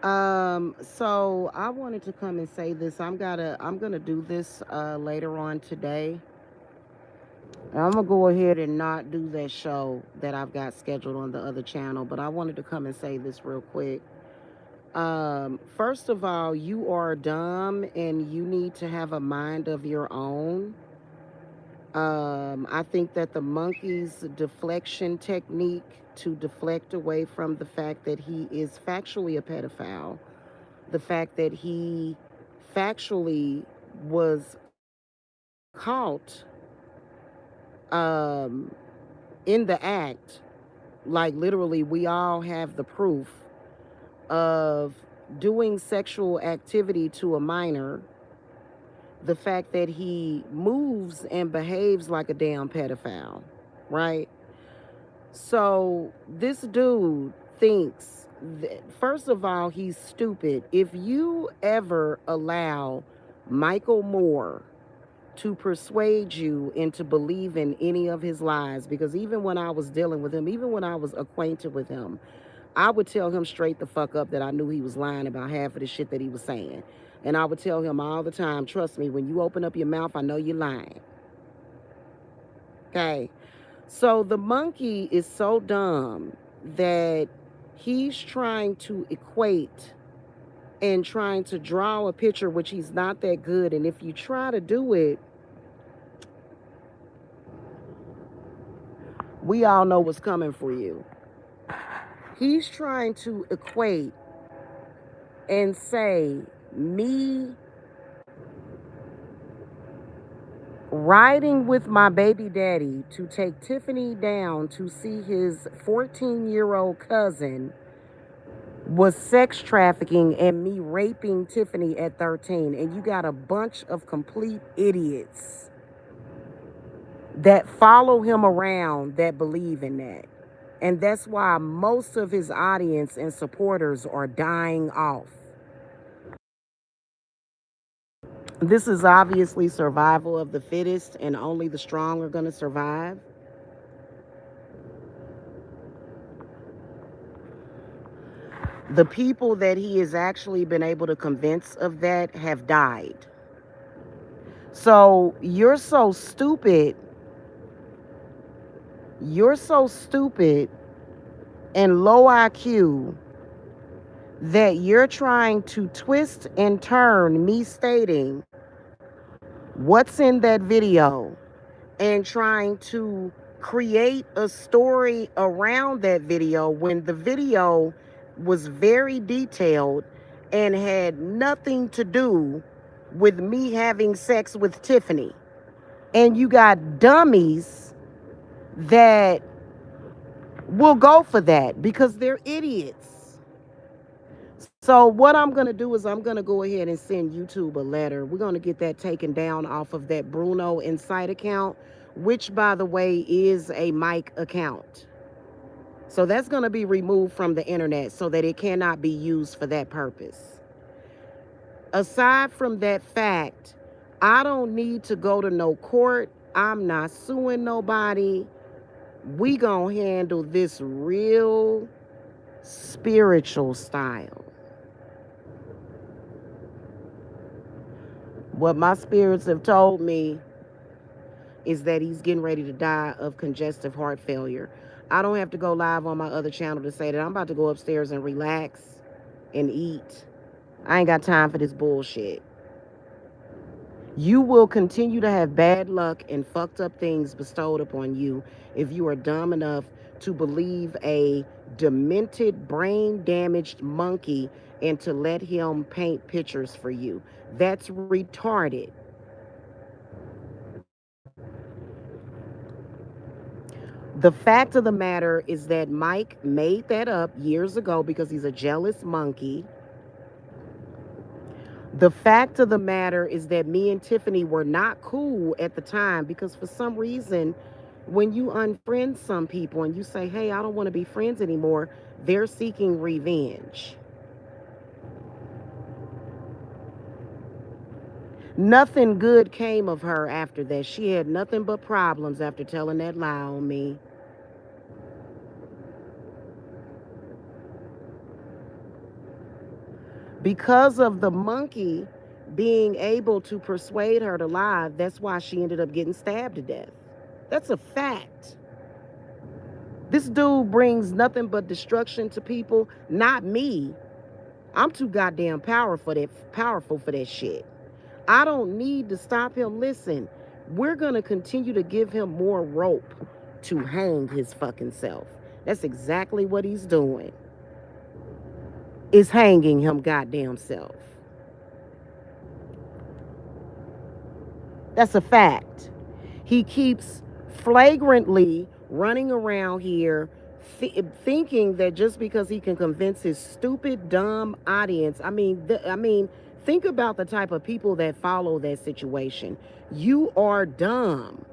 So I wanted to come and say this. I'm gonna do this later on today. I'm gonna go ahead and not do that show that I've got scheduled on the other channel, but I wanted to come and say this real quick. First of all, you are dumb and you need to have a mind of your own. I think that the monkey's deflection technique to deflect away from the fact that he is factually a pedophile, the fact that he factually was caught in the act, like literally, we all have the proof of doing sexual activity to a minor, the fact that he moves and behaves like a damn pedophile, right? So this dude thinks that, first of all, he's stupid. If you ever allow Michael Moore to persuade you into believing any of his lies, because even when I was dealing with him, even when I was acquainted with him, I would tell him straight the fuck up that I knew he was lying about half of the shit that he was saying. And I would tell him all the time, trust me, when you open up your mouth, I know you're lying. Okay. So the monkey is so dumb that he's trying to equate and trying to draw a picture, which he's not that good. And if you try to do it, we all know what's coming for you. He's trying to equate and say, me riding with my baby daddy to take Tiffany down to see his 14-year-old cousin was sex trafficking and me raping Tiffany at 13. And you got a bunch of complete idiots that follow him around that believe in that. And that's why most of his audience and supporters are dying off. This is obviously survival of the fittest, and only the strong are going to survive. The people that he has actually been able to convince of that have died. So you're so stupid and low IQ that you're trying to twist and turn me stating what's in that video and trying to create a story around that video when the video was very detailed and had nothing to do with me having sex with Tiffany. And you got dummies that will go for that because they're idiots. So what I'm going to do is I'm going to go ahead and send YouTube a letter. We're going to get that taken down off of that Bruno Insight account, which, by the way, is a Mike account. So that's going to be removed from the internet so that it cannot be used for that purpose. Aside from that fact, I don't need to go to no court. I'm not suing nobody. We gonna handle this real spiritual style. What my spirits have told me is that he's getting ready to die of congestive heart failure. I don't have to go live on my other channel to say that. I'm about to go upstairs and relax and eat. I ain't got time for this bullshit. You will continue to have bad luck and fucked up things bestowed upon you if you are dumb enough to believe a demented, brain damaged monkey and to let him paint pictures for you. That's retarded. The fact of the matter is that Mike made that up years ago because he's a jealous monkey. The fact of the matter is that me and Tiffany were not cool at the time because for some reason, when you unfriend some people and you say, hey, I don't want to be friends anymore, they're seeking revenge. Nothing good came of her after that. She had nothing but problems after telling that lie on me. Because of the monkey being able to persuade her to lie, that's why she ended up getting stabbed to death. That's a fact. This dude brings nothing but destruction to people, not me. I'm too goddamn powerful for that shit. I don't need to stop him. Listen, we're gonna continue to give him more rope to hang his fucking self. That's exactly what he's doing. Is hanging him goddamn self. That's a fact. He keeps flagrantly running around here thinking that just because he can convince his stupid, dumb audience, think about the type of people that follow that situation. You are dumb.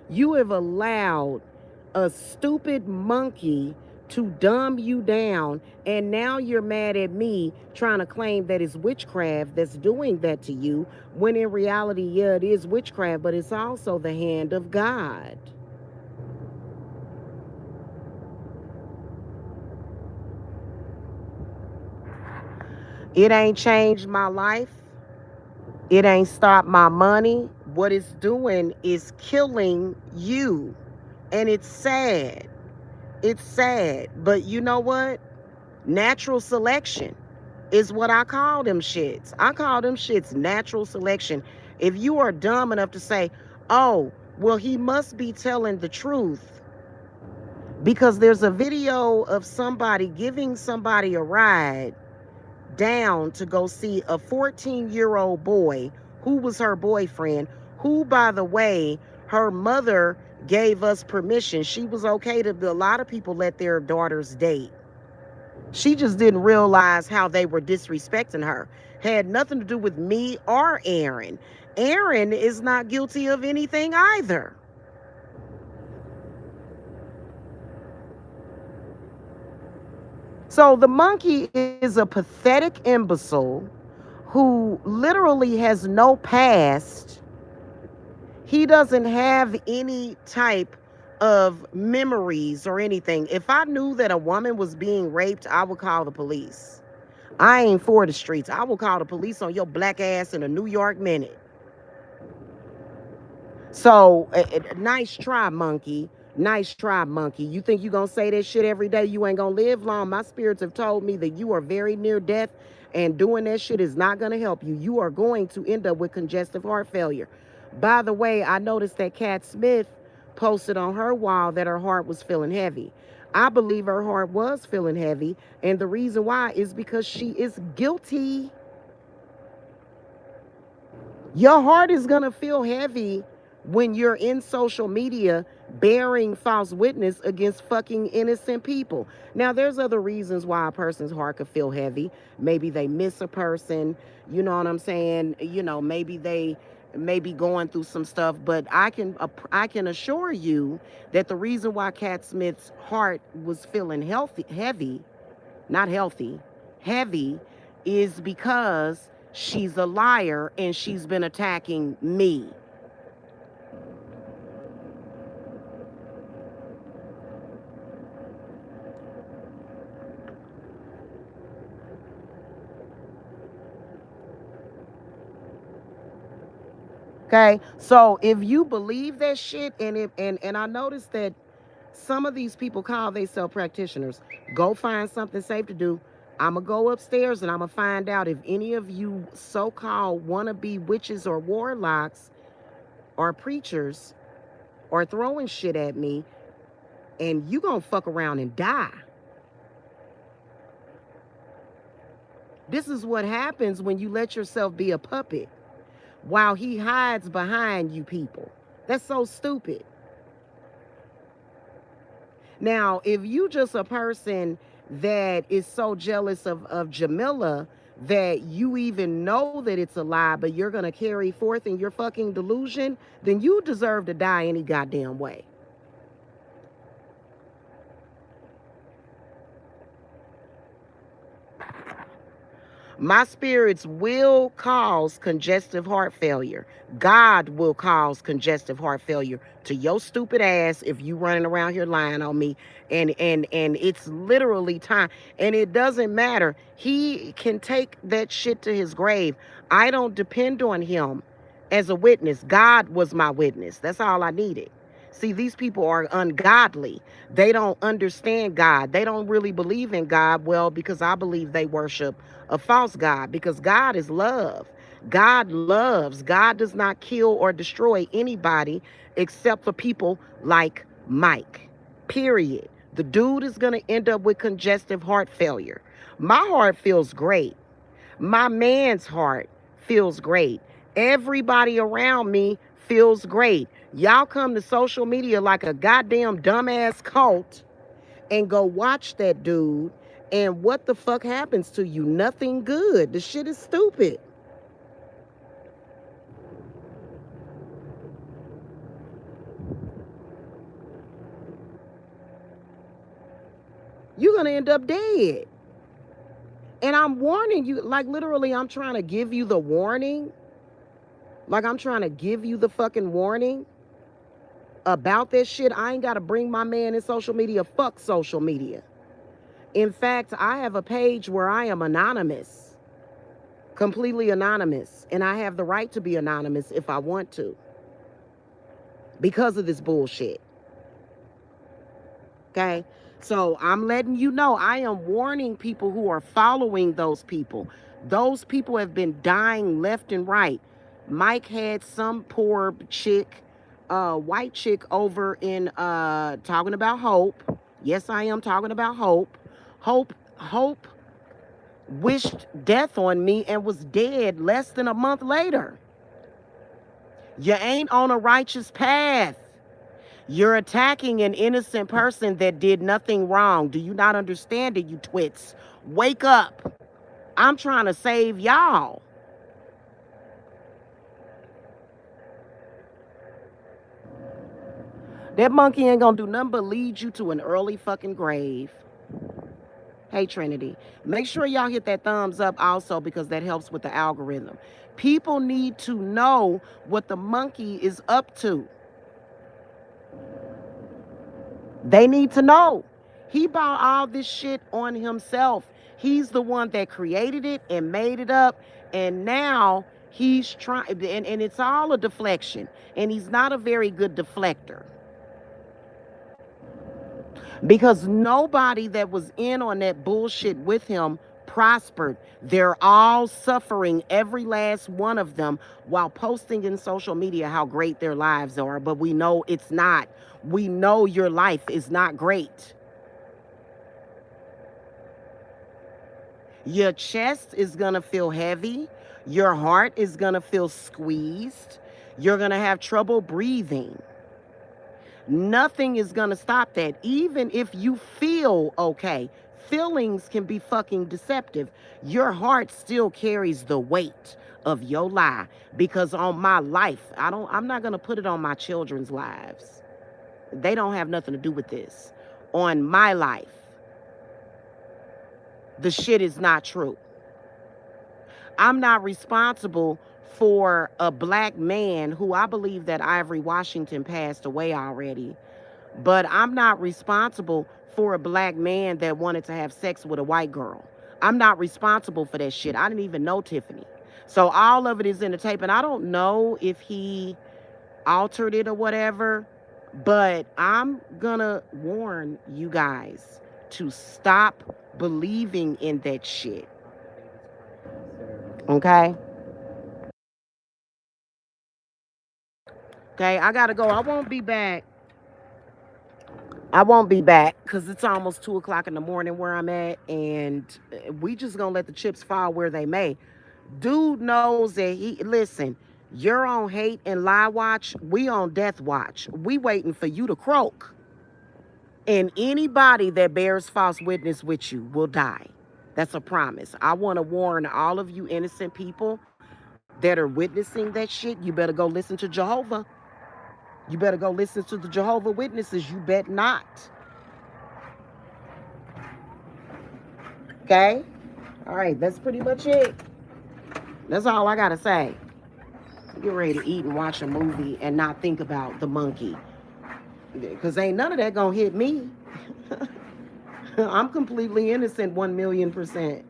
You have allowed a stupid monkey to dumb you down, and now you're mad at me trying to claim that it's witchcraft that's doing that to you, when in reality, yeah, it is witchcraft, but it's also the hand of God. It ain't changed my life. It ain't stopped my money. What it's doing is killing you. And it's sad. It's sad. But you know what? Natural selection is what I call them shits. I call them shits natural selection. If you are dumb enough to say, oh, well, he must be telling the truth because there's a video of somebody giving somebody a ride down to go see a 14-year-old boy who was her boyfriend, who, by the way, her mother gave us permission. She was okay to, a lot of people let their daughters date. She just didn't realize how they were disrespecting her. Had nothing to do with me or Aaron. Aaron is not guilty of anything either. So the monkey is a pathetic imbecile who literally has no past. He doesn't have any type of memories or anything. If I knew that a woman was being raped, I would call the police. I ain't for the streets. I will call the police on your black ass in a New York minute. So, nice try, monkey. Nice try, monkey. You think you gonna say that shit every day? You ain't gonna live long. My spirits have told me that you are very near death, and doing that shit is not gonna help you. You are going to end up with congestive heart failure. By the way, I noticed that Cat Smith posted on her wall that her heart was feeling heavy. I believe her heart was feeling heavy, and the reason why is because she is guilty. Your heart is going to feel heavy when you're in social media bearing false witness against fucking innocent people. Now, there's other reasons why a person's heart could feel heavy. Maybe they miss a person, you know what I'm saying? You know, maybe they may be going through some stuff, but I can assure you that the reason why Cat Smith's heart was feeling heavy, not healthy, heavy, is because she's a liar and she's been attacking me. Okay, so if you believe that shit, and I noticed that some of these people call themselves practitioners, go find something safe to do. I'ma go upstairs and I'ma find out if any of you so-called wannabe witches or warlocks or preachers are throwing shit at me, and you gonna fuck around and die. This is what happens when you let yourself be a puppet while he hides behind you people. That's so stupid. Now, if you just a person that is so jealous of Jamila that you even know that it's a lie, but you're gonna carry forth in your fucking delusion, then you deserve to die any goddamn way. My spirits will cause congestive heart failure. God will cause congestive heart failure to your stupid ass if you running around here lying on me. And it's literally time. And it doesn't matter. He can take that shit to his grave. I don't depend on him as a witness. God was my witness. That's all I needed. See, these people are ungodly. They don't understand God. They don't really believe in God. Well, because I believe they worship a false God, because God is love. God loves. God does not kill or destroy anybody except for people like Mike. Period. The dude is going to end up with congestive heart failure. My heart feels great. My man's heart feels great. Everybody around me feels great. Y'all come to social media like a goddamn dumbass cult and go watch that dude, and what the fuck happens to you? Nothing good. The shit is stupid. You're gonna end up dead. And I'm warning you, like literally, I'm trying to give you the warning. Like I'm trying to give you the fucking warning about this shit. I ain't gotta bring my man in social media. Fuck social media. In fact, I have a page where I am anonymous, completely anonymous, and I have the right to be anonymous if I want to because of this bullshit. Okay? So I'm letting you know, I am warning people who are following those people. Those people have been dying left and right. Mike had some poor chick, white chick over in talking about Hope. Yes, I am talking about Hope. Hope wished death on me and was dead less than a month later. You ain't on a righteous path. You're attacking an innocent person that did nothing wrong. Do you not understand it, you twits? Wake up. I'm trying to save y'all. That monkey ain't gonna do nothing but lead you to an early fucking grave. Hey, Trinity. Make sure y'all hit that thumbs up also, because that helps with the algorithm. People need to know what the monkey is up to. They need to know. He bought all this shit on himself. He's the one that created it and made it up. And now he's trying, and it's all a deflection. And he's not a very good deflector. Because nobody that was in on that bullshit with him prospered. They're all suffering, every last one of them, while posting in social media how great their lives are. But we know it's not. We know your life is not great. Your chest is going to feel heavy. Your heart is going to feel squeezed. You're going to have trouble breathing. Nothing is going to stop that. Even if you feel okay, feelings can be fucking deceptive. Your heart still carries the weight of your lie, because on my life, I'm not going to put it on my children's lives. They don't have nothing to do with this. On my life, the shit is not true. I'm not responsible for a black man who, I believe that Ivory Washington passed away already. But I'm not responsible for a black man that wanted to have sex with a white girl. I'm not responsible for that shit. I didn't even know Tiffany. So all of it is in the tape. And I don't know if he altered it or whatever. But I'm going to warn you guys to stop believing in that shit. Okay? Okay, I got to go. I won't be back. I won't be back because it's almost 2 o'clock in the morning where I'm at, and we just gonna let the chips fall where they may. Dude knows that listen, you're on hate and lie watch, we on death watch. We waiting for you to croak. And anybody that bears false witness with you will die. That's a promise. I want to warn all of you innocent people that are witnessing that shit. You better go listen to Jehovah. You better go listen to the Jehovah Witnesses. You bet not. Okay? All right, that's pretty much it. That's all I gotta say. Get ready to eat and watch a movie and not think about the monkey. Because ain't none of that gonna hit me. I'm completely innocent 1,000,000%.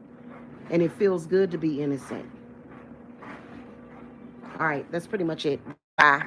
And it feels good to be innocent. All right, that's pretty much it. Bye.